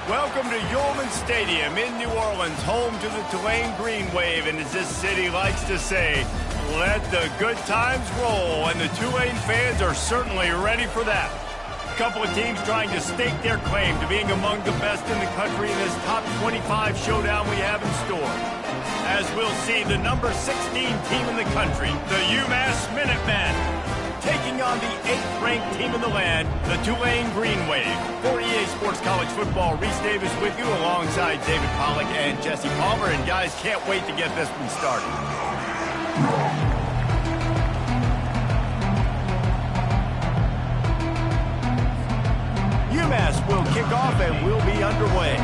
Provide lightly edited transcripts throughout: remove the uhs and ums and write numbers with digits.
Welcome to UMass Stadium in New Orleans, home to the Tulane Green Wave, and as this city likes to say, let the good times roll, and the Tulane fans are certainly ready for that. A couple of teams trying to stake their claim to being among the best in the country in this top 25 showdown we have in store. As we'll see, the number 16 team in the country, the UMass Minutemen, taking on the 8th-ranked team in the land, the Tulane Green Wave. For EA Sports College Football, Reese Davis with you alongside David Pollack and Jesse Palmer. And guys, can't wait to get this one started. UMass will kick off and we'll be underway.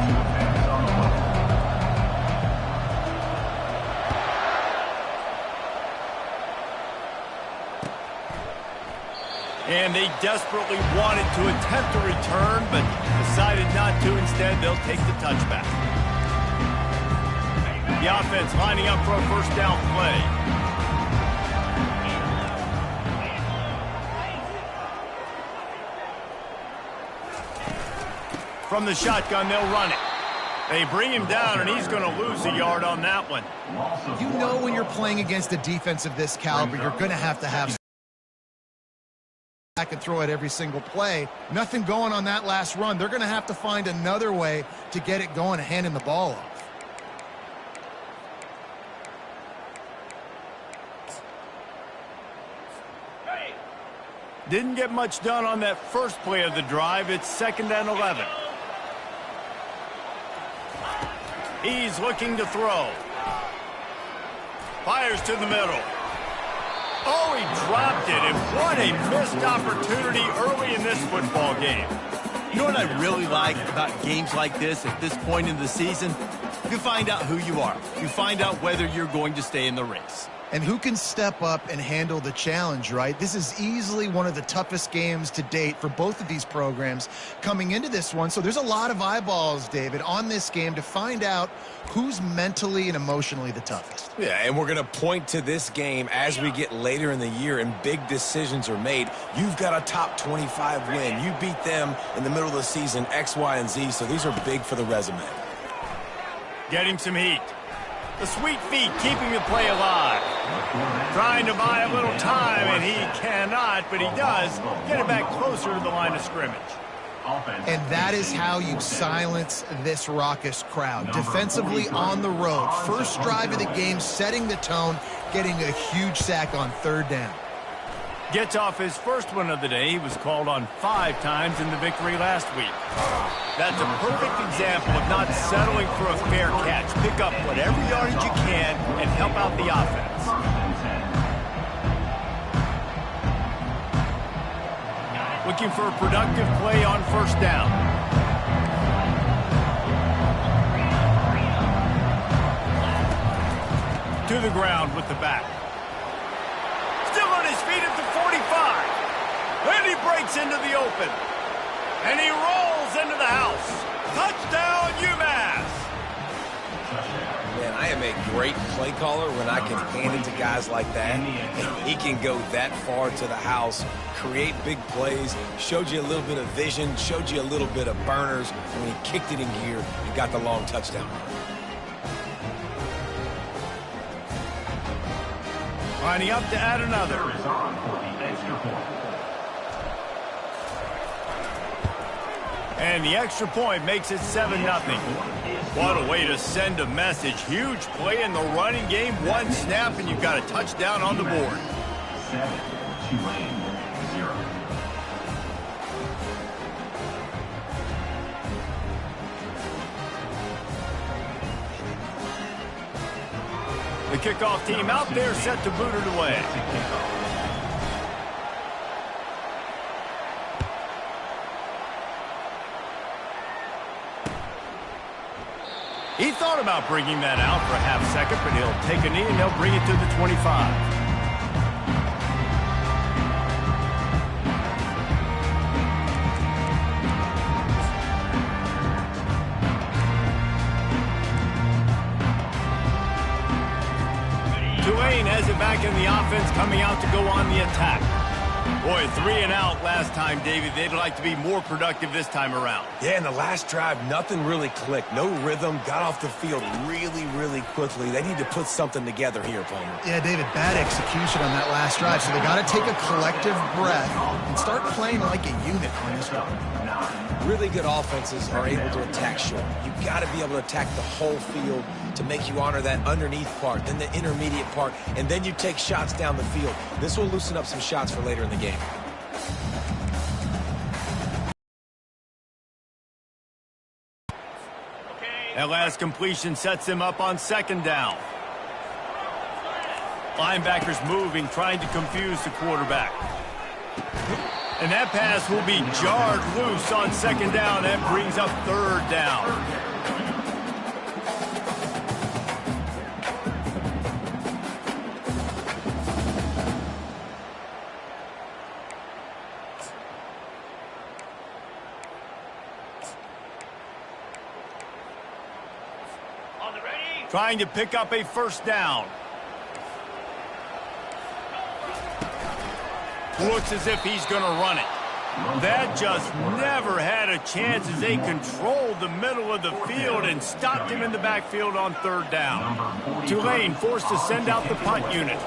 And they desperately wanted to attempt a return, but decided not to. Instead, they'll take the touchback. The offense lining up for a first down play. From the shotgun, they'll run it. They bring him down, and he's going to lose a yard on that one. You know when you're playing against a defense of this caliber, you're going to have back and throw it every single play. Nothing going on that last run. They're going to have to find another way to get it going and handing the ball off. Didn't get much done on that first play of the drive. It's 2nd and 11. He's looking to throw. Fires to the middle. Oh, he dropped it, and what a missed opportunity early in this football game. You know what I really like about games like this at this point in the season? You find out who you are. You find out whether you're going to stay in the race. And who can step up and handle the challenge, right? This is easily one of the toughest games to date for both of these programs coming into this one. So there's a lot of eyeballs, David, on this game to find out who's mentally and emotionally the toughest. Yeah, and we're going to point to this game as we get later in the year and big decisions are made. You've got a top 25 win. You beat them in the middle of the season, X, Y, and Z, so these are big for the resume. Getting some heat. The sweet feet keeping the play alive. Trying to buy a little time, and he cannot, but he does get it back closer to the line of scrimmage. And that is how you silence this raucous crowd. Defensively on the road. First drive of the game, setting the tone, getting a huge sack on 3rd down. Gets off his first one of the day. He was called on 5 times in the victory last week. That's a perfect example of not settling for a fair catch. Pick up whatever yardage you can and help out the offense. Looking for a productive play on 1st down. To the ground with the back. Still on his feet at the 45. And he breaks into the open. And he rolls into the house. Touchdown, UMass! Man, I am a great play caller when I can hand it to guys like that. And he can go that far to the house, create big plays, showed you a little bit of vision, showed you a little bit of burners, and when he kicked it in gear, he got the long touchdown. Lining up to add another. And the extra point makes it 7-0. What a way to send a message. Huge play in the running game. 1 snap, and you've got a touchdown on the board. 7, Tulane, 0. The kickoff team out there set to boot it away. He thought about bringing that out for a half second, but he'll take a knee and they'll bring it to the 25. Tulane has it back in the offense, coming out to go on the attack. Boy, 3 and out last time, David. They'd like to be more productive this time around. Yeah, in the last drive, nothing really clicked. No rhythm, got off the field really, really quickly. They need to put something together here, Palmer. Yeah, David, bad execution on that last drive, so they got to take a collective breath and start playing like a unit on this one. Really good offenses are able to attack short. You've got to be able to attack the whole field to make you honor that underneath part, then the intermediate part, and then you take shots down the field. This will loosen up some shots for later in the game. That last completion sets him up on 2nd down. Linebackers moving, trying to confuse the quarterback. And that pass will be jarred loose on 2nd down. That brings up 3rd down. Trying to pick up a 1st down. Looks as if he's going to run it. That just never had a chance as they controlled the middle of the field and stopped him in the backfield on 3rd down. Tulane forced to send out the punt unit.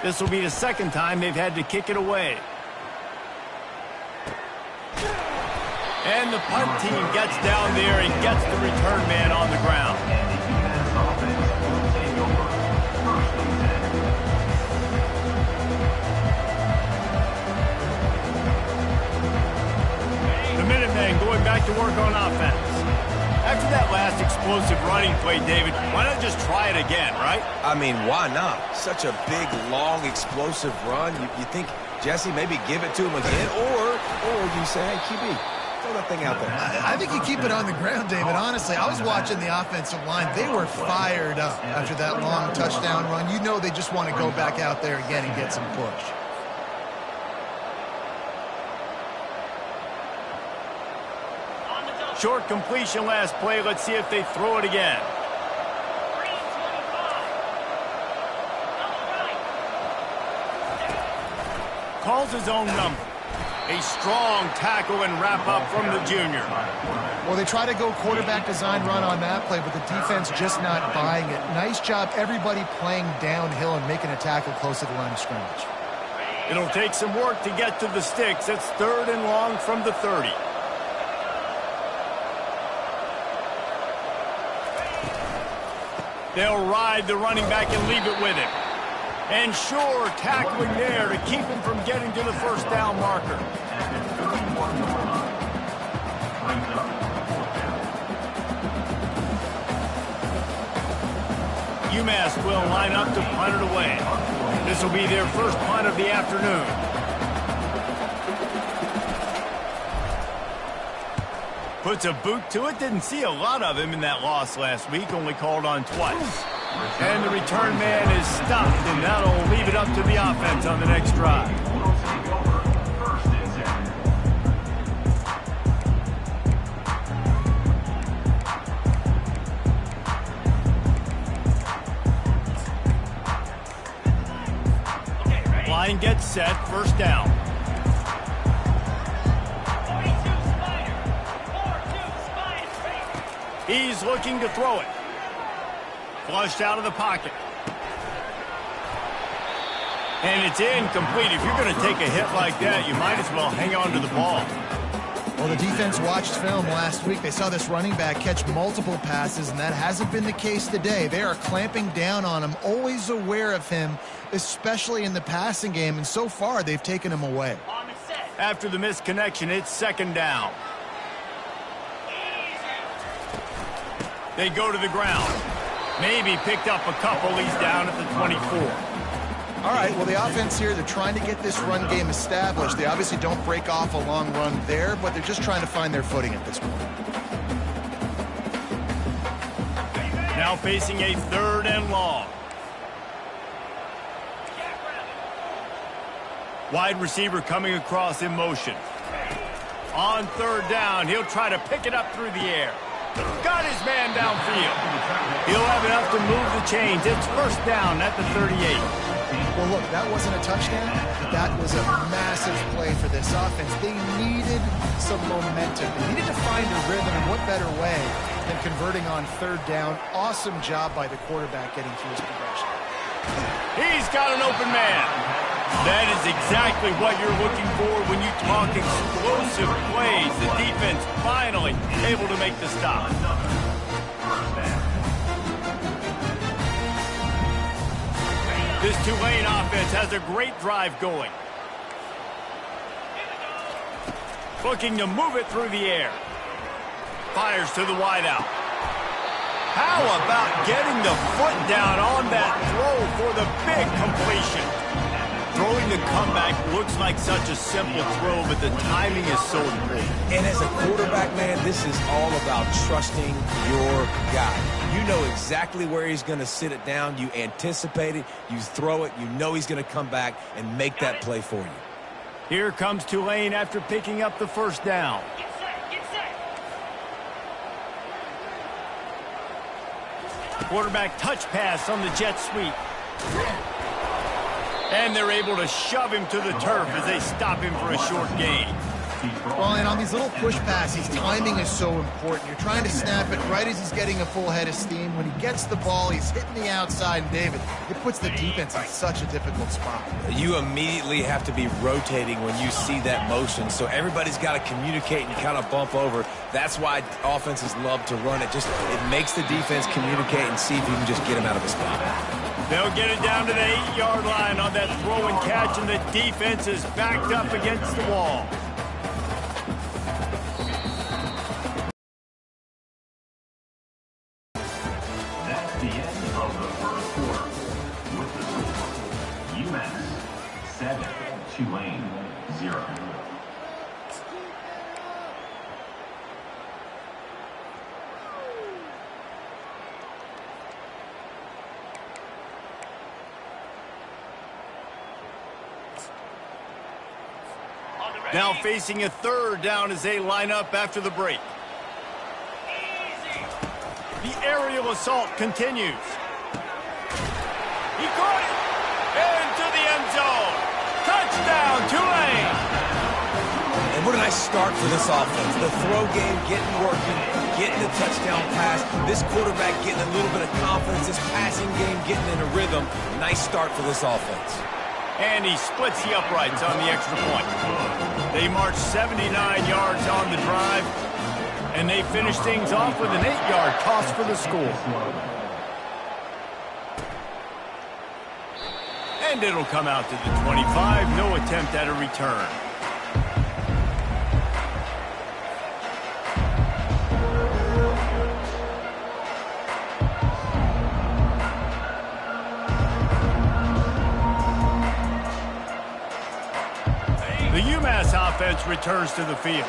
This will be the 2nd time they've had to kick it away. And the punt team gets down there and gets the return man on the ground. Minutemen going back to work on offense. After that last explosive running play, David, why not just try it again, right? I mean, why not? Such a big, long, explosive run. You think, Jesse, maybe give it to him again? Or you say, hey, QB, throw that thing out there. I think you keep it on the ground, David. Honestly, I was watching the offensive line. They were fired up after that long touchdown run. You know they just want to go back out there again and get some push. Short completion last play. Let's see if they throw it again. Calls his own number. A strong tackle and wrap up from the junior. Well, they try to go quarterback design run on that play, but the defense just not buying it. Nice job, everybody playing downhill and making a tackle close to the line of scrimmage. It'll take some work to get to the sticks. It's 3rd and long from the 30. They'll ride the running back and leave it with him. And sure, tackling there to keep him from getting to the 1st down marker. UMass will line up to punt it away. This will be their 1st punt of the afternoon. Puts a boot to it. Didn't see a lot of him in that loss last week. Only called on twice. And the return man is stopped, and that'll leave it up to the offense on the next drive. Line gets set. 1st down. He's looking to throw it. Flushed out of the pocket. And it's incomplete. If you're going to take a hit like that, you might as well hang on to the ball. Well, the defense watched film last week. They saw this running back catch multiple passes, and that hasn't been the case today. They are clamping down on him, always aware of him, especially in the passing game, and so far they've taken him away. After the missed connection, it's 2nd down. They go to the ground. Maybe picked up a couple. He's down at the 24. All right, well, the offense here, they're trying to get this run game established. They obviously don't break off a long run there, but they're just trying to find their footing at this point. Now facing a 3rd and long. Wide receiver coming across in motion. On 3rd down, he'll try to pick it up through the air. Got his man downfield. He'll have enough to move the chains. It's 1st down at the 38. Well, look, that wasn't a touchdown, but that was a massive play for this offense. They needed some momentum. They needed to find a rhythm, and what better way than converting on third down. Awesome job by the quarterback getting through his progression. He's got an open man. That is exactly what you're looking for when you talk explosive plays. The defense finally able to make the stop. This Tulane offense has a great drive going. Looking to move it through the air. Fires to the wideout. How about getting the foot down on that throw for the big completion? Throwing the comeback looks like such a simple throw, but the timing is so important. And as a quarterback, man, this is all about trusting your guy. You know exactly where he's going to sit it down. You anticipate it. You throw it. You know he's going to come back and make that play for you. Here comes Tulane after picking up the first down. Quarterback touch pass on the jet sweep. And they're able to shove him to the turf as they stop him for a short gain. Well, and on these little push passes, timing is so important. You're trying to snap it right as he's getting a full head of steam. When he gets the ball, he's hitting the outside, and David, it puts the defense in such a difficult spot. You immediately have to be rotating when you see that motion, so everybody's got to communicate and kind of bump over. That's why offenses love to run it. It makes the defense communicate and see if you can just get him out of a spot. They'll get it down to the 8-yard line on that throw and catch, and the defense is backed up against the wall. That's the end of the first quarter. With the score, UMass 7, Tulane 0. Now facing a third down as they line up after the break. The aerial assault continues. He caught it into the end zone. Touchdown, Tulane. And what a nice start for this offense. The throw game getting working, getting the touchdown pass. This quarterback getting a little bit of confidence. This passing game getting in a rhythm. Nice start for this offense. And he splits the uprights on the extra point. They march 79 yards on the drive, and they finish things off with an 8-yard toss for the score. And it'll come out to the 25. No attempt at a return. The UMass offense returns to the field.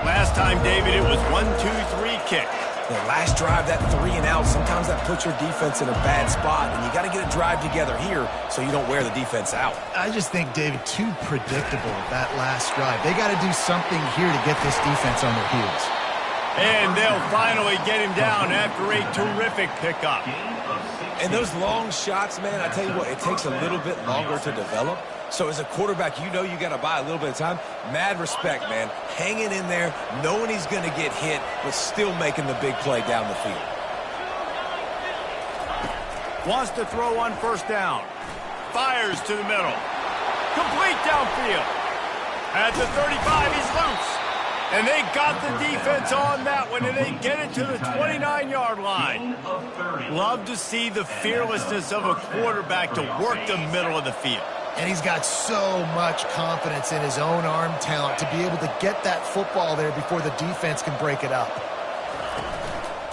Last time, David, it was 1-2-3 kick. The last drive, that 3 and out, sometimes that puts your defense in a bad spot, and you got to get a drive together here so you don't wear the defense out. I just think, David, too predictable, that last drive. They got to do something here to get this defense on their heels. And they'll finally get him down after a terrific pickup. And those long shots, man, I tell you what, it takes a little bit longer to develop. So as a quarterback, you know you got to buy a little bit of time. Mad respect, man. Hanging in there, knowing he's going to get hit, but still making the big play down the field. Wants to throw on first down. Fires to the middle. Complete downfield. At the 35, he's loose. And they got the defense on that one, and they get it to the 29-yard line. Love to see the fearlessness of a quarterback to work the middle of the field. And he's got so much confidence in his own arm talent to be able to get that football there before the defense can break it up.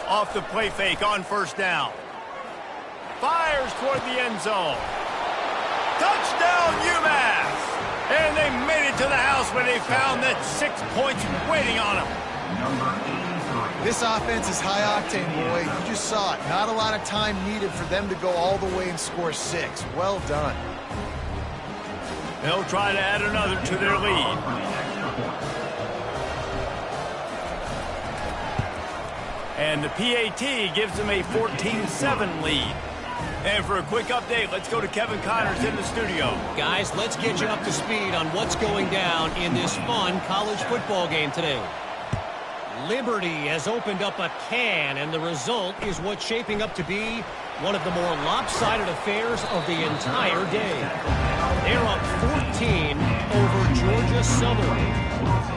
Off the play fake on first down. Fires toward the end zone. Touchdown, UMass! And they made it to the house when they found that 6 points waiting on them. This offense is high octane, boy. You just saw it. Not a lot of time needed for them to go all the way and score 6. Well done. They'll try to add another to their lead. And the PAT gives them a 14-7 lead. And for a quick update, let's go to Kevin Connors in the studio. Guys, let's get you up to speed on what's going down in this fun college football game today. Liberty has opened up a can, and the result is what's shaping up to be one of the more lopsided affairs of the entire day. They're up 14 over Georgia Southern.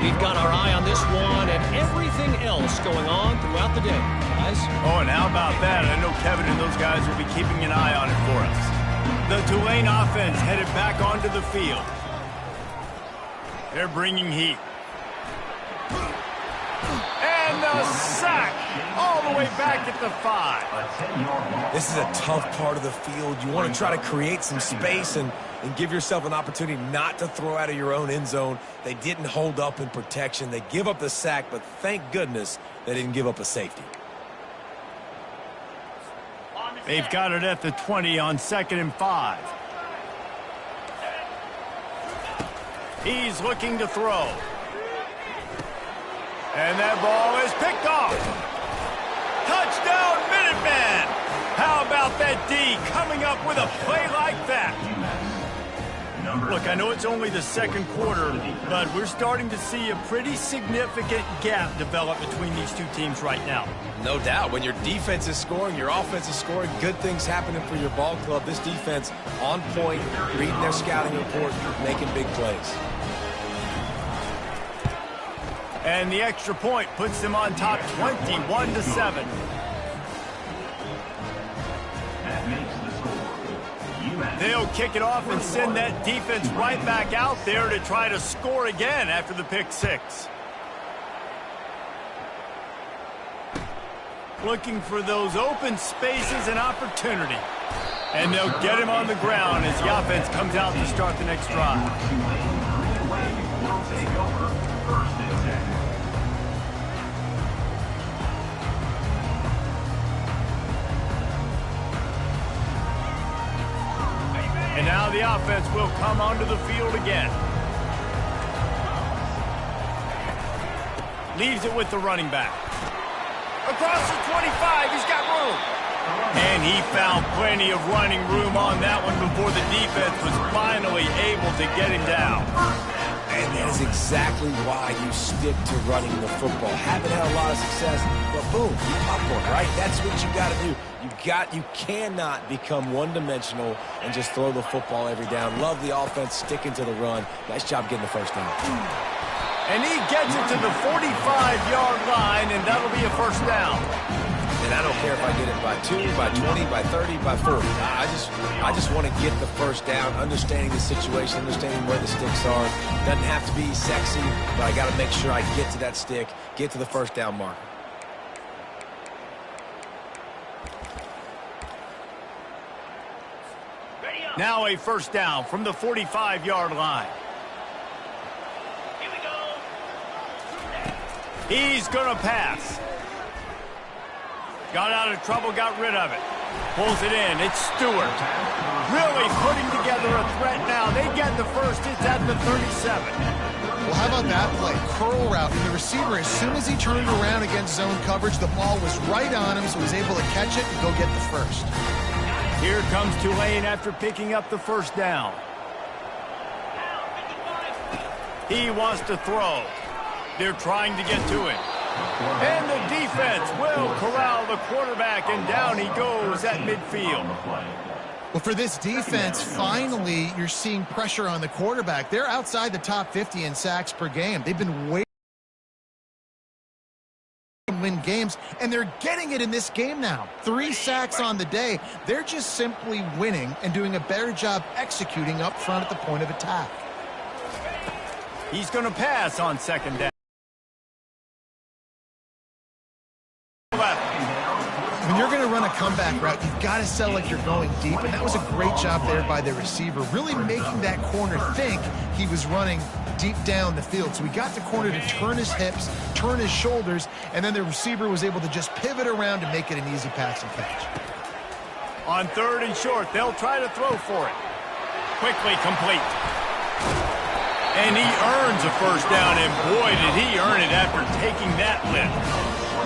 We've got our eye on this one and everything else going on throughout the day, guys. Oh, and how about that? I know Kevin and those guys will be keeping an eye on it for us. The Tulane offense headed back onto the field. They're bringing heat. And the sack all the way back at the 5. This is a tough part of the field. You want to try to create some space and give yourself an opportunity not to throw out of your own end zone. They didn't hold up in protection. They give up the sack, but thank goodness they didn't give up a safety. They've got it at the 20 on 2nd and 5. He's looking to throw. And that ball is picked off. Touchdown, Minutemen! How about that D coming up with a play like that? Look, I know it's only the second quarter, but we're starting to see a pretty significant gap develop between these two teams right now. No doubt. When your defense is scoring, your offense is scoring, good things happening for your ball club. This defense on point, reading their scouting report, making big plays. And the extra point puts them on top 21-7. They'll kick it off and send that defense right back out there to try to score again after the pick 6. Looking for those open spaces and opportunity. And they'll get him on the ground as the offense comes out to start the next drive. And now the offense will come onto the field again. Leaves it with the running back. Across the 25, he's got room. And he found plenty of running room on that one before the defense was finally able to get him down. And that is exactly why you stick to running the football. Haven't had a lot of success, but boom, you popcorn, right? That's what you got to do. You cannot become one-dimensional and just throw the football every down. Love the offense sticking to the run. Nice job getting the first down. And he gets it to the 45-yard line, and that'll be a first down. And I don't care if I get it by 2, by 20, by 30, by 40. I just want to get the first down, understanding the situation, understanding where the sticks are. Doesn't have to be sexy, but I got to make sure I get to that stick, get to the first down marker. Now a first down from the 45-yard line. Here we go. He's going to pass. Got out of trouble, got rid of it. Pulls it in. It's Stewart. Really putting together a threat now. They get the first. It's at the 37. Well, how about that play? Curl route. And the receiver, as soon as he turned around against zone coverage, the ball was right on him, so he was able to catch it and go get the first. Here comes Tulane after picking up the first down. He wants to throw. They're trying to get to him. And the defense will corral the quarterback, and down he goes at midfield. Well, for this defense, finally, you're seeing pressure on the quarterback. They're outside the top 50 in sacks per game. They've been waiting to win games, and they're getting it in this game now. 3 sacks on the day. They're just simply winning and doing a better job executing up front at the point of attack. He's going to pass on second down. When you're going to run a comeback route, you've got to sell like you're going deep, and that was a great job there by the receiver, really making that corner think he was running deep down the field. So he got the corner to turn his hips, turn his shoulders, and then the receiver was able to just pivot around to make it an easy pass and catch. On 3rd and short, they'll try to throw for it. Quickly complete. And he earns a first down, and boy, did he earn it after taking that lift.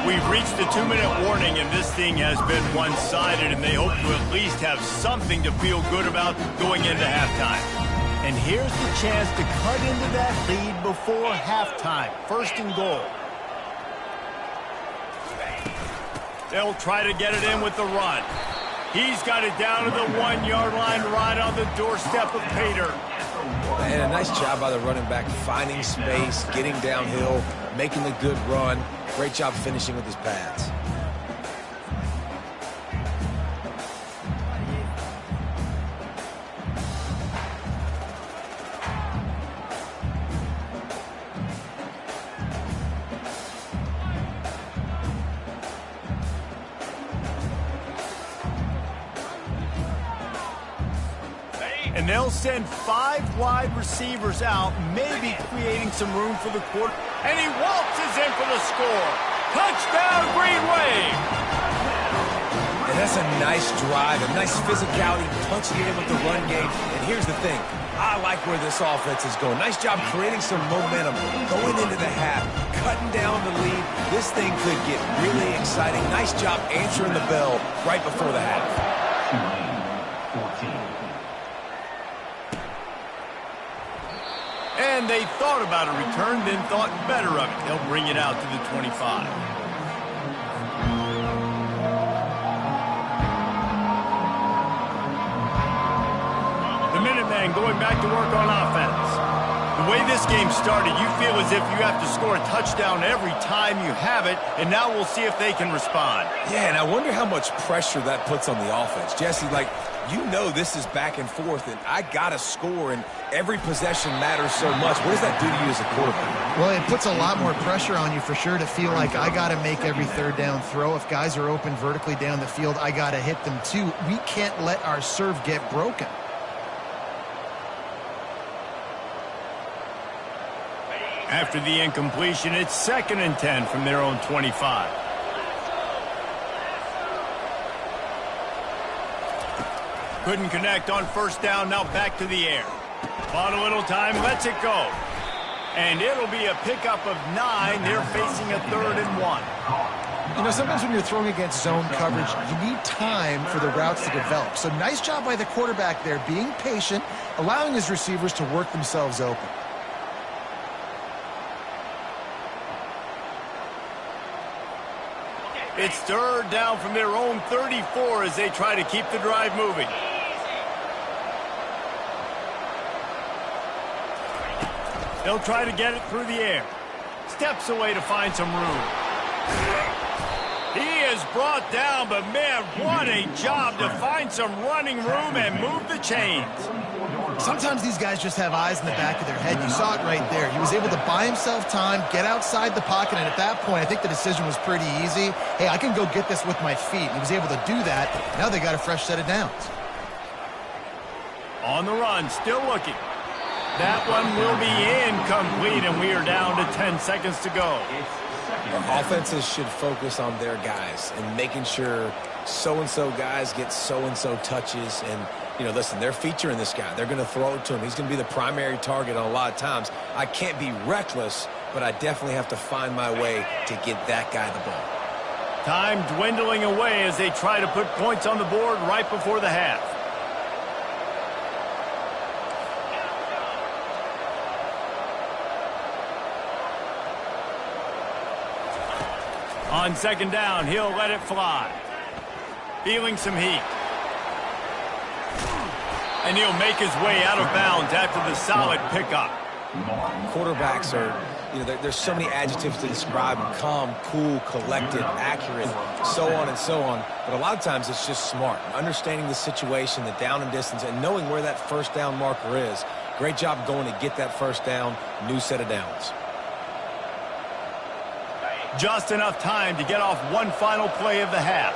We've reached the 2-minute warning, and this thing has been one-sided, and they hope to at least have something to feel good about going into halftime. And here's the chance to cut into that lead before halftime. First and goal. They'll try to get it in with the run. He's got it down to the 1-yard line right on the doorstep of Pater. And a nice job by the running back, finding space, getting downhill, making a good run. Great job finishing with his pads. And they'll send 5 wide receivers out, maybe creating some room for the quarter. And he waltzes in for the score. Touchdown, Green Wave! And that's a nice drive, a nice physicality, punching it in with the run game. And here's the thing. I like where this offense is going. Nice job creating some momentum, going into the half, cutting down the lead. This thing could get really exciting. Nice job answering the bell right before the half. Tulane, 14. And they thought about a return, then thought better of it. They'll bring it out to the 25. The Minutemen going back to work on offense. The way this game started, you feel as if you have to score a touchdown every time you have it, and now we'll see if they can respond. Yeah, and I wonder how much pressure that puts on the offense. Jesse, like, you know this is back and forth, and I got to score, and every possession matters so much. What does that do to you as a quarterback? Well, it puts a lot more pressure on you for sure to feel like I got to make every third down throw. If guys are open vertically down the field, I got to hit them too. We can't let our serve get broken. After the incompletion, it's 2nd and 10 from their own 25. Couldn't connect on first down, now back to the air. Bought a little time, lets it go. And it'll be a pickup of 9. They're facing a 3rd and 1. You know, sometimes when you're throwing against zone coverage, you need time for the routes to develop. So nice job by the quarterback there, being patient, allowing his receivers to work themselves open. It's 3rd down from their own 34 as they try to keep the drive moving. They'll try to get it through the air. Steps away to find some room. He is brought down, but man, what a job to find some running room and move the chains. Sometimes these guys just have eyes in the back of their head. You saw it right there. He was able to buy himself time, get outside the pocket, and at that point, I think the decision was pretty easy. Hey, I can go get this with my feet. He was able to do that. Now they got a fresh set of downs. On the run, still looking. That one will be incomplete, and we are down to 10 seconds to go. Offenses should focus on their guys and making sure so-and-so guys get so-and-so touches. And, you know, listen, they're featuring this guy. They're going to throw it to him. He's going to be the primary target on a lot of times. I can't be reckless, but I definitely have to find my way to get that guy the ball. Time dwindling away as they try to put points on the board right before the half. On 2nd down, he'll let it fly. Feeling some heat. And he'll make his way out of bounds after the solid pickup. Quarterbacks are, you know, there's so many adjectives to describe them: calm, cool, collected, accurate, so on and so on. But a lot of times it's just smart, understanding the situation, the down and distance, and knowing where that first down marker is. Great job going to get that first down, new set of downs. Just enough time to get off one final play of the half.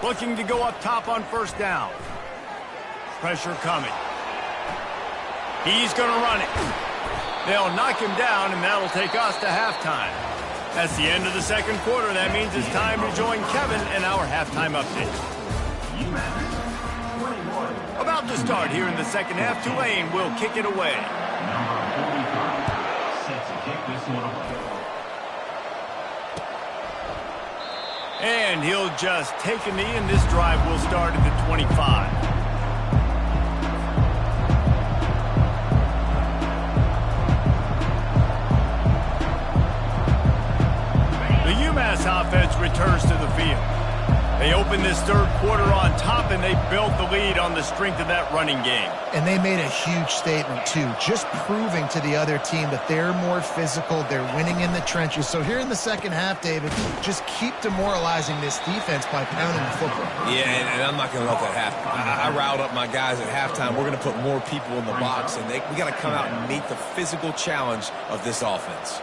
Looking to go up top on first down. Pressure coming. He's going to run it. They'll knock him down, and that'll take us to halftime. That's the end of the second quarter. That means it's time to join Kevin in our halftime update. About to start here in the second half. Tulane will kick it away. Number 45 set to kick this one away. And he'll just take a knee, and this drive will start at the 25. The UMass offense returns to the field. They opened this third quarter on top, and they built the lead on the strength of that running game. And they made a huge statement, too, just proving to the other team that they're more physical, they're winning in the trenches. So here in the second half, David, just keep demoralizing this defense by pounding the football. Yeah, and I'm not going to let that happen. I riled up my guys at halftime. We're going to put more people in the box, and we got to come out and meet the physical challenge of this offense.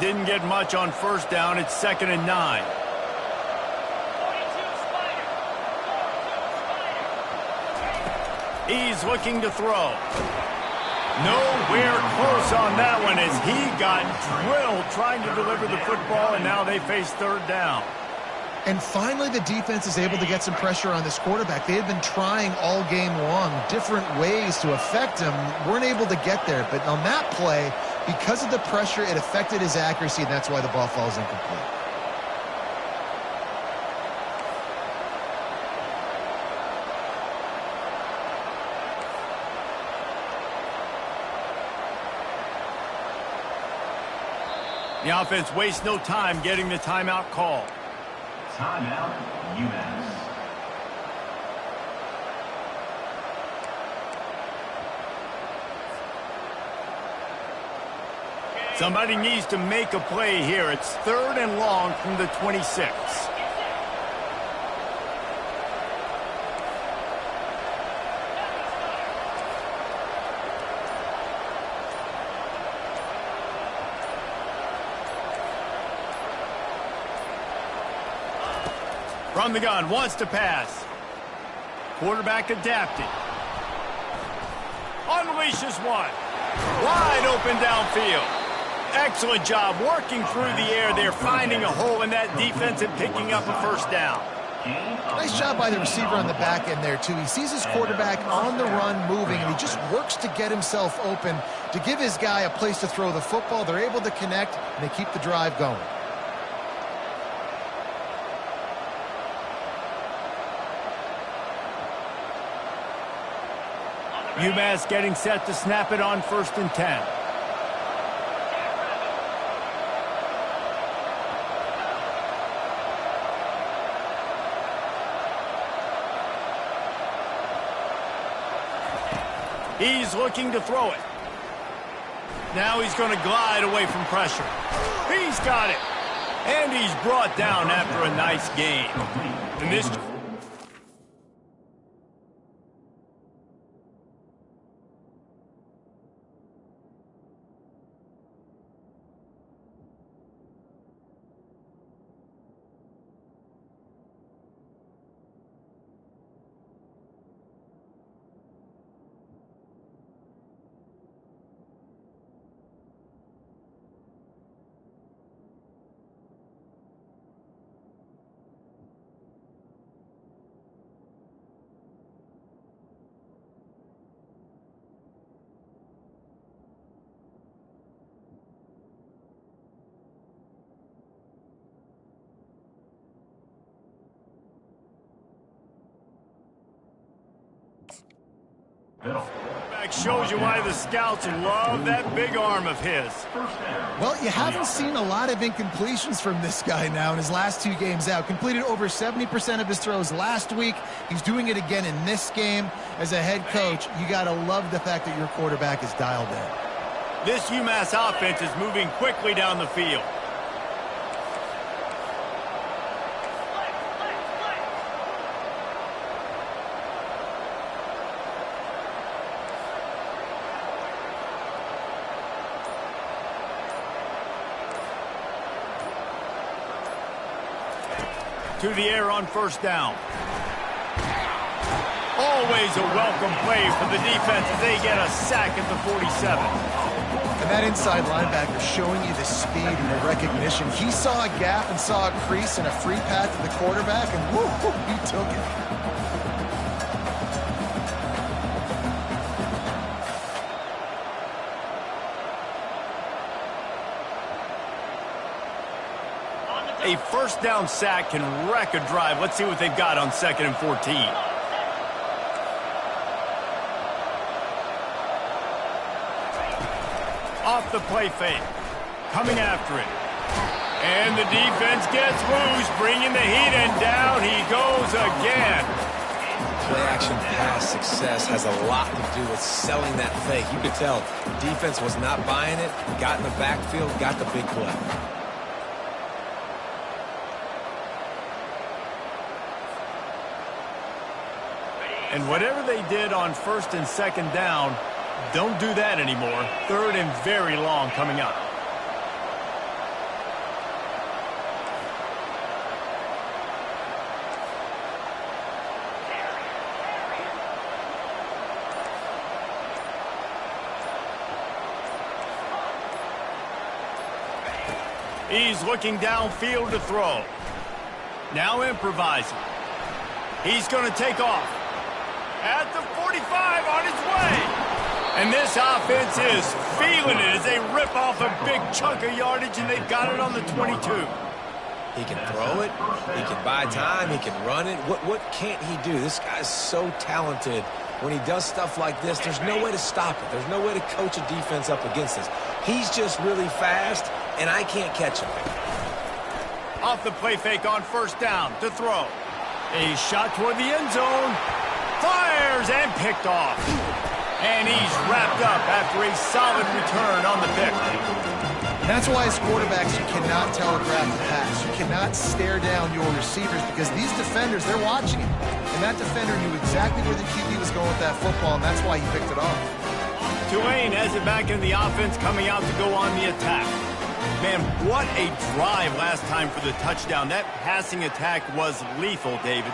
Didn't get much on first down. It's 2nd and 9. He's looking to throw. Nowhere close on that one as he got drilled trying to deliver the football, and now they face third down. And finally, the defense is able to get some pressure on this quarterback. They had been trying all game long different ways to affect him, weren't able to get there. But on that play, because of the pressure, it affected his accuracy, and that's why the ball falls incomplete. The offense wastes no time getting the timeout call. Timeout, UMass. Somebody needs to make a play here. It's 3rd and long from the 26. From the gun, wants to pass. Quarterback adapted. Unleashes one. Wide open downfield. Excellent job working through the air. They're finding a hole in that defense and picking up a first down. Nice job by the receiver on the back end there, too. He sees his quarterback on the run moving, and he just works to get himself open to give his guy a place to throw the football. They're able to connect, and they keep the drive going. UMass getting set to snap it on 1st and 10. He's looking to throw it. Now he's going to glide away from pressure. He's got it. And he's brought down after a nice game. And this... Back shows you why the scouts love that big arm of his. Well, you haven't seen a lot of incompletions from this guy now in his last 2 games out. Completed over 70% of his throws last week. He's doing it again in this game. As a head coach, you got to love the fact that your quarterback is dialed in. This UMass offense is moving quickly down the field. To the air on 1st down. Oh, Always a welcome play for the defense as they get a sack at the 47. And that inside linebacker showing you the speed and the recognition. He saw a gap and saw a crease and a free path to the quarterback, and whoo, he took it. A first down sack can wreck a drive. Let's see what they've got on 2nd and 14. Off the play fake. Coming after it. And the defense gets loose, bringing the heat, and down he goes again. Play-action pass success has a lot to do with selling that fake. You could tell defense was not buying it, got in the backfield, got the big play. And whatever they did on 1st and 2nd down, don't do that anymore. 3rd and very long coming up. He's looking downfield to throw. Now improvising. He's going to take off. At the 45 on his way. And this offense is feeling it as they rip off a big chunk of yardage, and they've got it on the 22. He can throw it. He can buy time. He can run it. What can't he do? This guy's so talented. When he does stuff like this, there's no way to stop it. There's no way to coach a defense up against this. He's just really fast, and I can't catch him. Off the play fake on 1st down to throw. A shot toward the end zone. Fires and picked off. And he's wrapped up after a solid return on the pick. That's why as quarterbacks you cannot telegraph the pass. You cannot stare down your receivers because these defenders, they're watching it. And that defender knew exactly where the QB was going with that football, and that's why he picked it off. Tulane has it back in the offense, coming out to go on the attack. Man, what a drive last time for the touchdown. That passing attack was lethal, David.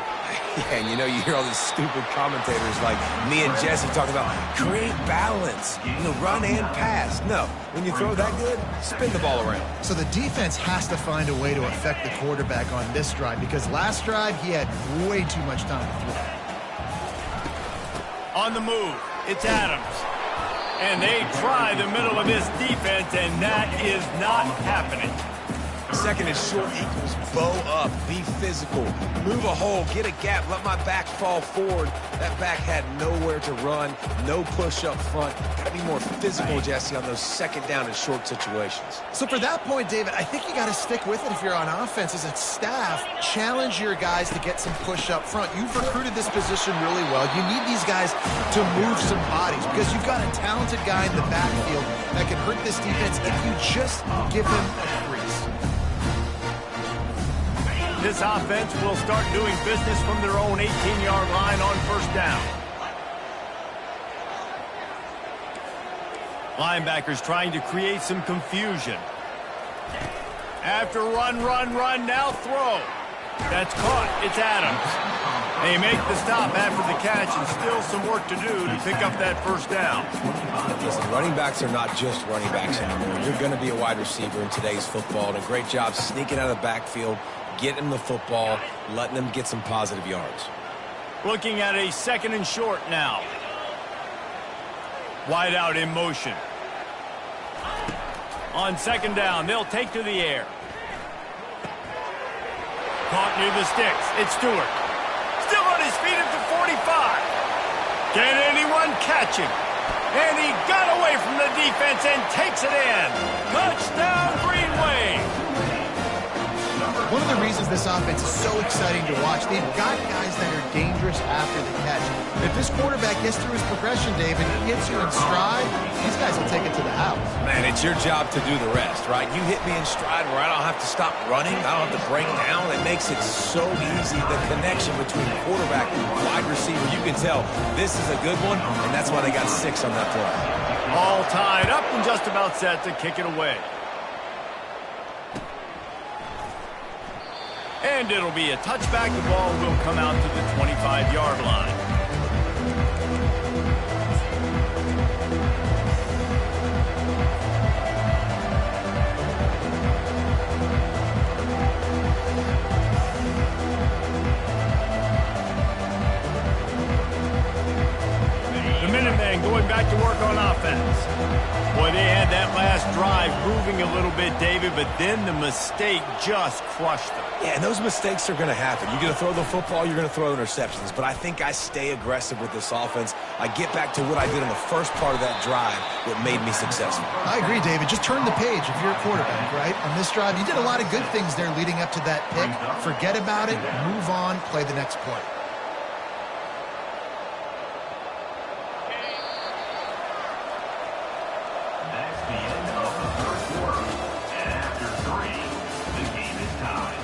Yeah, and you hear all these stupid commentators like me and Jesse talking about create balance, run and pass. No, when you throw that good, spin the ball around. So the defense has to find a way to affect the quarterback on this drive because last drive he had way too much time to throw. On the move, it's Adams. And they try the middle of this defense, and that is not happening. 2nd and short equals bow up, be physical, move a hole, get a gap, let my back fall forward. That back had nowhere to run, no push up front. Got to be more physical, Jesse, on those 2nd down and short situations. So for that point, David, I think you got to stick with it if you're on offense as a staff. Challenge your guys to get some push up front. You've recruited this position really well. You need these guys to move some bodies because you've got a talented guy in the backfield that can hurt this defense if you just give him a crease. This offense will start doing business from their own 18-yard line on 1st down. Linebackers trying to create some confusion. After run, now throw. That's caught. It's Adams. They make the stop after the catch, and still some work to do to pick up that 1st down. Listen, running backs are not just running backs anymore. You're going to be a wide receiver in today's football, and a great job sneaking out of the backfield, getting them the football, letting them get some positive yards. Looking at a 2nd and short now. Wide out in motion. On 2nd down, they'll take to the air. Caught near the sticks. It's Stewart. Still on his feet at the 45. Can anyone catch him? And he got away from the defense and takes it in. Touchdown, Green Wave. One of the reasons this offense is so exciting to watch, they've got guys that are dangerous after the catch. If this quarterback gets through his progression, David, he gets you in stride, these guys will take it to the house. Man, it's your job to do the rest, right? You hit me in stride where I don't have to stop running. I don't have to break down. It makes it so easy. The connection between quarterback and wide receiver, you can tell this is a good one, and that's why they got 6 on that play. All tied up and just about set to kick it away. And it'll be a touchback. The ball will come out to the 25-yard line. and going back to work on offense. Boy, they had that last drive moving a little bit, David, but then the mistake just crushed them. Yeah, and those mistakes are going to happen. You're going to throw the football, you're going to throw interceptions. But I think I stay aggressive with this offense. I get back to what I did in the first part of that drive that made me successful. I agree, David. Just turn the page if you're a quarterback, right? On this drive, you did a lot of good things there leading up to that pick. Forget about it, move on, play the next play. That's the end of the third quarter. And after 3, the game is tied.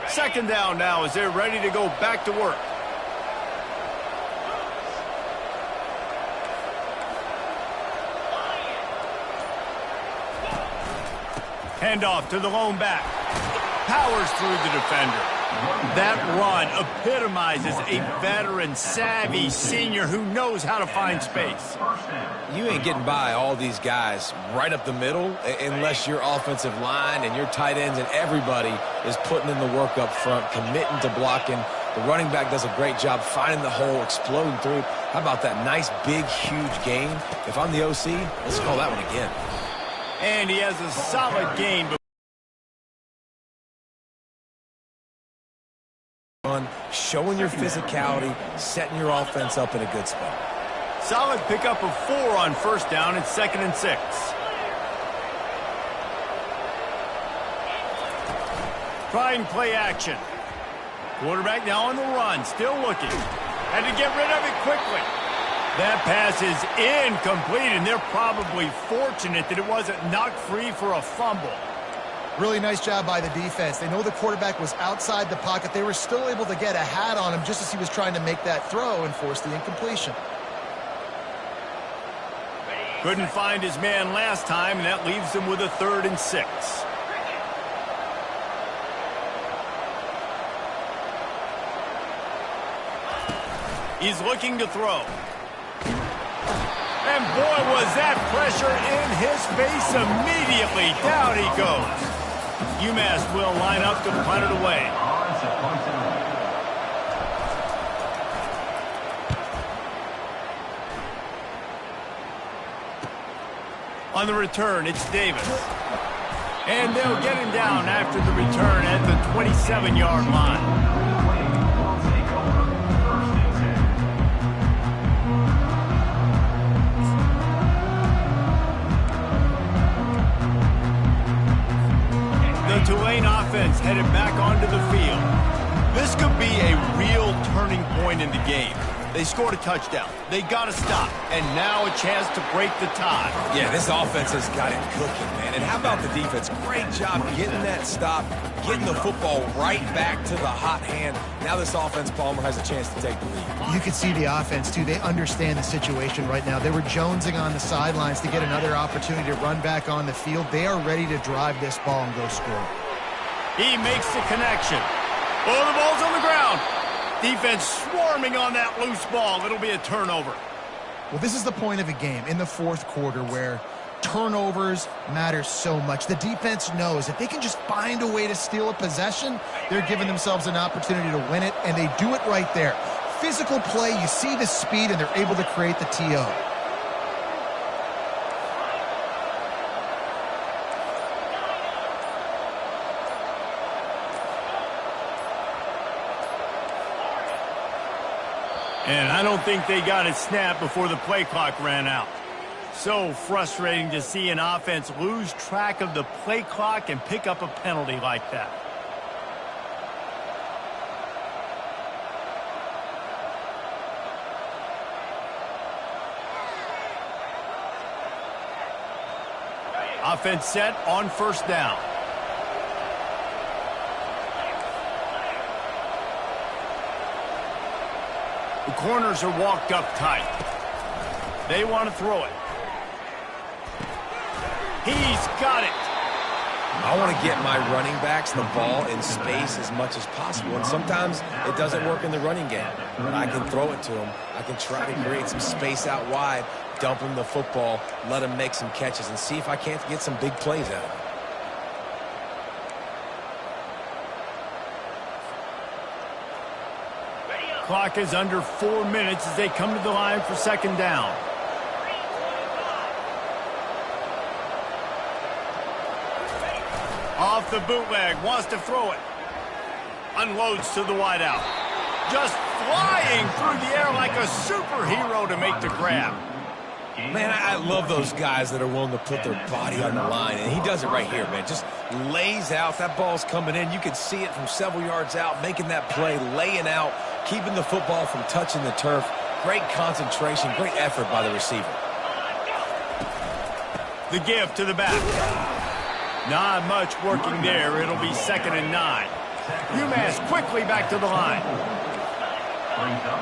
Second down now as they're ready to go back to work. Handoff to the lone back. Powers through the defender. That run epitomizes a veteran, savvy senior who knows how to find space. You ain't getting by all these guys right up the middle unless your offensive line and your tight ends and everybody is putting in the work up front, committing to blocking. The running back does a great job finding the hole, exploding through. How about that nice, big, huge gain? If I'm the OC, let's call that one again. And he has a solid gain. Showing your physicality, setting your offense up in a good spot. Solid pickup of 4 on first down. It's 2nd and 6. Trying play action. Quarterback now on the run, still looking. Had to get rid of it quickly. That pass is incomplete, and they're probably fortunate that it wasn't knocked free for a fumble. Really nice job by the defense. They know the quarterback was outside the pocket. They were still able to get a hat on him just as he was trying to make that throw and force the incompletion. Couldn't find his man last time, and that leaves him with a 3rd and 6. He's looking to throw. And boy, was that pressure in his face immediately. Down he goes. UMass will line up to punt it away. On the return, it's Davis. And they'll get him down after the return at the 27-yard line. The Tulane offense headed back onto the field. This could be a real turning point in the game. They scored a touchdown. They got to stop. And now a chance to break the tie. Yeah, this offense has got it cooking, man. And how about the defense? Great job getting that stop, getting the football right back to the hot hand. Now this offense, Palmer, has a chance to take the lead. You can see the offense, too. They understand the situation right now. They were jonesing on the sidelines to get another opportunity to run back on the field. They are ready to drive this ball and go score. He makes the connection. Oh, the ball's on the ground. Defense swarming on that loose ball. It'll be a turnover. Well, this is the point of a game in the 4th quarter where turnovers matter so much. The defense knows if they can just find a way to steal a possession, they're giving themselves an opportunity to win it, and they do it right there. Physical play, you see the speed, and they're able to create the TO. And I don't think they got it snapped before the play clock ran out. So frustrating to see an offense lose track of the play clock and pick up a penalty like that. Offense set on first down. The corners are walked up tight. They want to throw it. He's got it. I want to get my running backs the ball in space as much as possible. And sometimes it doesn't work in the running game. But I can throw it to them. I can try to create some space out wide, dump them the football, let them make some catches, and see if I can't get some big plays out of it. Clock is under 4 minutes as they come to the line for second down. Off the bootleg, wants to throw it. Unloads to the wideout. Just flying through the air like a superhero to make the grab. Man, I love those guys that are willing to put their body on the line, and he does it right here, man. Just lays out. That ball's coming in. You can see it from several yards out, making that play, laying out, keeping the football from touching the turf. Great concentration, great effort by the receiver. The give to the back. Not much working there. It'll be 2nd and 9. UMass quickly back to the line. Brings up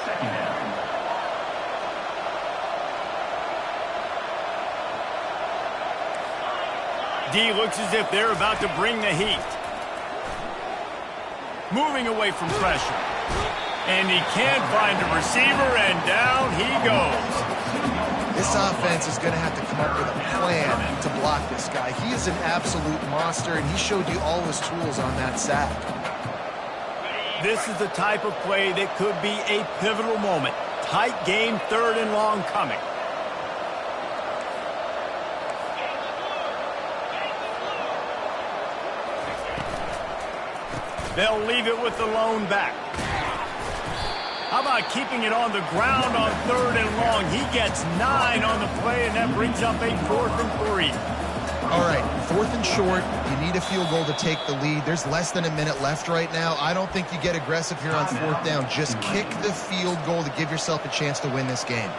2nd down. D looks as if they're about to bring the heat. Moving away from pressure. And he can't find a receiver, and down he goes. This offense is going to have to come up with a plan to block this guy. He is an absolute monster, and he showed you all his tools on that sack. This is the type of play that could be a pivotal moment. Tight game, 3rd and long coming. They'll leave it with the lone back. How about keeping it on the ground on 3rd and long? He gets 9 on the play, and that brings up a 4th and 3. All right, 4th and short. You need a field goal to take the lead. There's less than a minute left right now. I don't think you get aggressive here on 4th down. Just kick the field goal to give yourself a chance to win this game.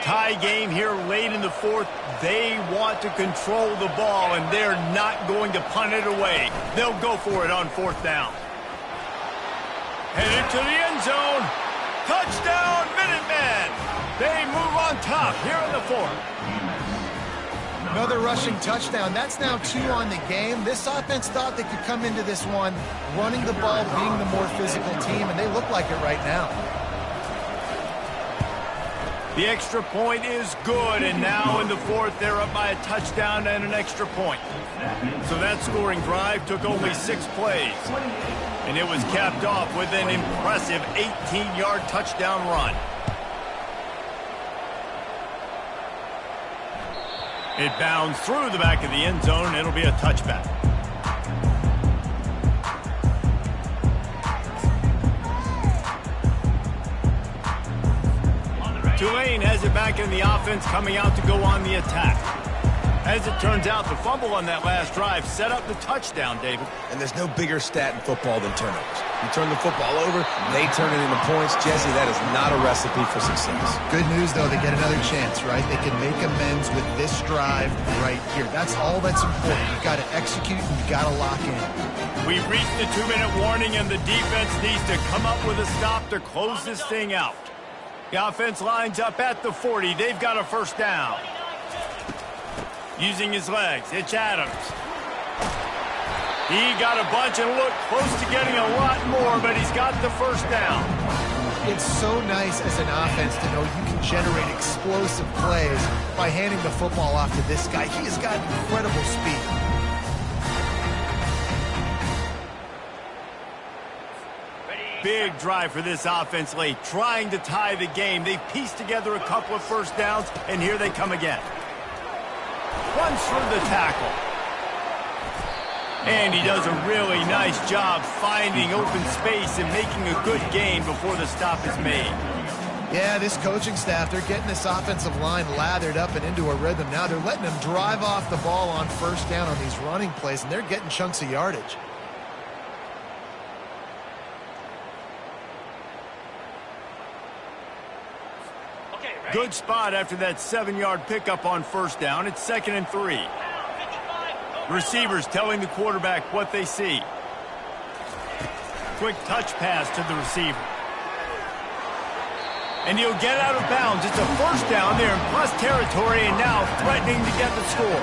Tie game here late in the 4th. They want to control the ball, and they're not going to punt it away. They'll go for it on 4th down. Headed to the end zone. Touchdown, Minutemen! They move on top here in the 4th. Another rushing touchdown. That's now 2 on the game. This offense thought they could come into this one running the ball, being the more physical team, and they look like it right now. The extra point is good, and now in the 4th, they're up by a touchdown and an extra point. So that scoring drive took only 6 plays, and it was capped off with an impressive 18-yard touchdown run. It bounds through the back of the end zone, and it'll be a touchback. Tulane has it back in the offense, coming out to go on the attack. As it turns out, the fumble on that last drive set up the touchdown, David. And there's no bigger stat in football than turnovers. You turn the football over, they turn it into points. Jesse, that is not a recipe for success. Good news, though, they get another chance, right? They can make amends with this drive right here. That's all that's important. You've got to execute, and you've got to lock in. We've reached the 2-minute warning, and the defense needs to come up with a stop to close this thing out. The offense lines up at the 40. They've got a 1st down. Using his legs, it's Adams. He got a bunch and looked close to getting a lot more, but he's got the 1st down. It's so nice as an offense to know you can generate explosive plays by handing the football off to this guy. He has got incredible speed. Big drive for this offense late, trying to tie the game. They've pieced together a couple of 1st downs, and here they come again. Runs through the tackle. And he does a really nice job finding open space and making a good gain before the stop is made. Yeah, this coaching staff, they're getting this offensive line lathered up and into a rhythm. Now they're letting them drive off the ball on 1st down on these running plays, and they're getting chunks of yardage. Good spot after that 7-yard pickup on 1st down. It's 2nd and 3. Receivers telling the quarterback what they see. quick touch pass to the receiver. And he'll get out of bounds. It's a first down there in plus territory, and now threatening to get the score.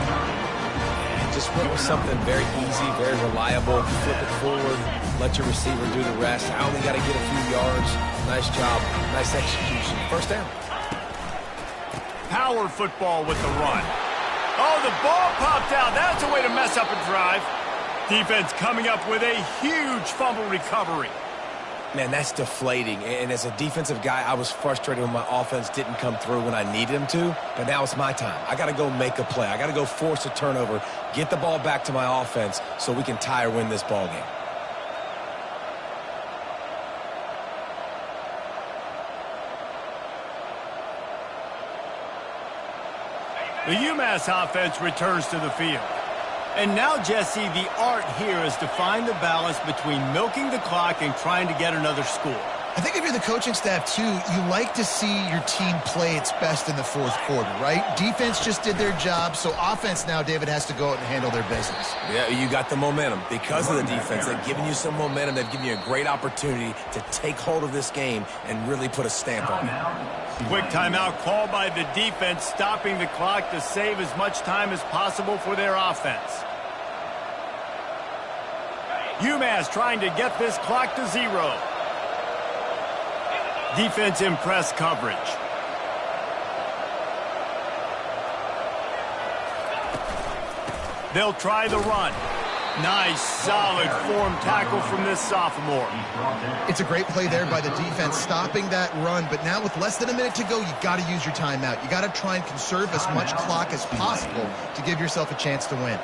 Just went with something very easy, very reliable. Flip it forward, let your receiver do the rest. I only got to get a few yards. Nice job, nice execution. First down. Power football with the run. Oh, the ball popped out. That's a way to mess up a drive. Defense coming up with a huge fumble recovery. Man, that's deflating. And as a defensive guy, I was frustrated when my offense didn't come through when I needed him to. But now it's my time. I got to go make a play. I got to go force a turnover, get the ball back to my offense so we can tie or win this ball game. The UMass offense returns to the field. And now, Jesse, the art here is to find the balance between milking the clock and trying to get another score. I think if you're the coaching staff, too, you like to see your team play its best in the fourth quarter, right? Defense just did their job, so offense now, David, has to go out and handle their business. Yeah, you got the momentum. Because of the defense, they've given you some momentum. They've given you a great opportunity to take hold of this game and really put a stamp on it. Quick timeout called by the defense, stopping the clock to save as much time as possible for their offense. UMass trying to get this clock to 0. Defense in press coverage. They'll try the run. Nice, solid form tackle from this sophomore. It's a great play there by the defense, stopping that run. But now with less than a minute to go, you got to use your timeout. You got to try and conserve as much clock as possible to give yourself a chance to win.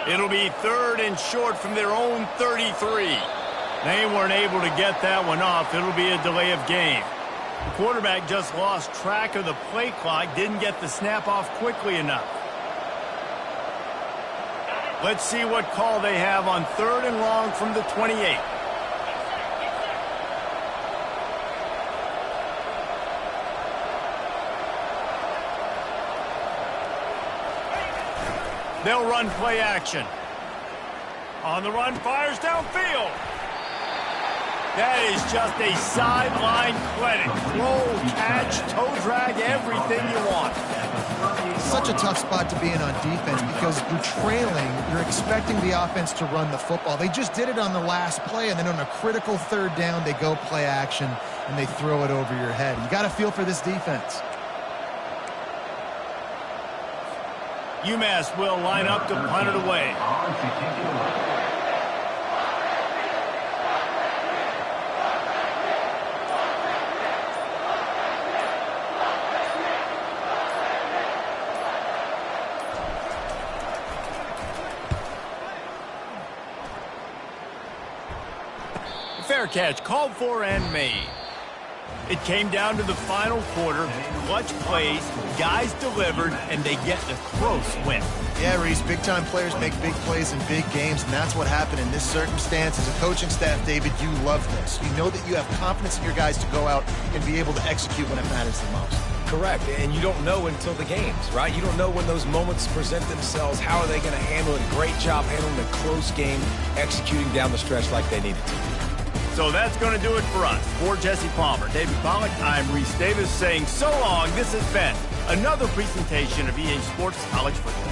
It'll be 3rd and short from their own 33. They weren't able to get that one off. It'll be a delay of game. The quarterback just lost track of the play clock, didn't get the snap off quickly enough. Let's see what call they have on 3rd and long from the 28. They'll run play action. On the run, fires downfield. That is just a sideline clinic. Throw, catch, toe drag, everything you want. Such a tough spot to be in on defense because you're trailing. You're expecting the offense to run the football. They just did it on the last play, and then on a critical 3rd down, they go play action, and they throw it over your head. You got to feel for this defense. UMass will line up to punt it away. Fair catch called for and made. It came down to the final quarter. Clutch plays, guys delivered, and they get the close win. Yeah, Reese, big-time players make big plays in big games, and that's what happened in this circumstance. As a coaching staff, David, you love this. You know that you have confidence in your guys to go out and be able to execute when it matters the most. Correct, and you don't know until the games, right? You don't know when those moments present themselves. How are they going to handle it? Great job handling a close game, executing down the stretch like they needed to. So that's going to do it for us. For Jesse Palmer, David Pollack, I'm Reese Davis saying so long. This has been another presentation of EA Sports College Football.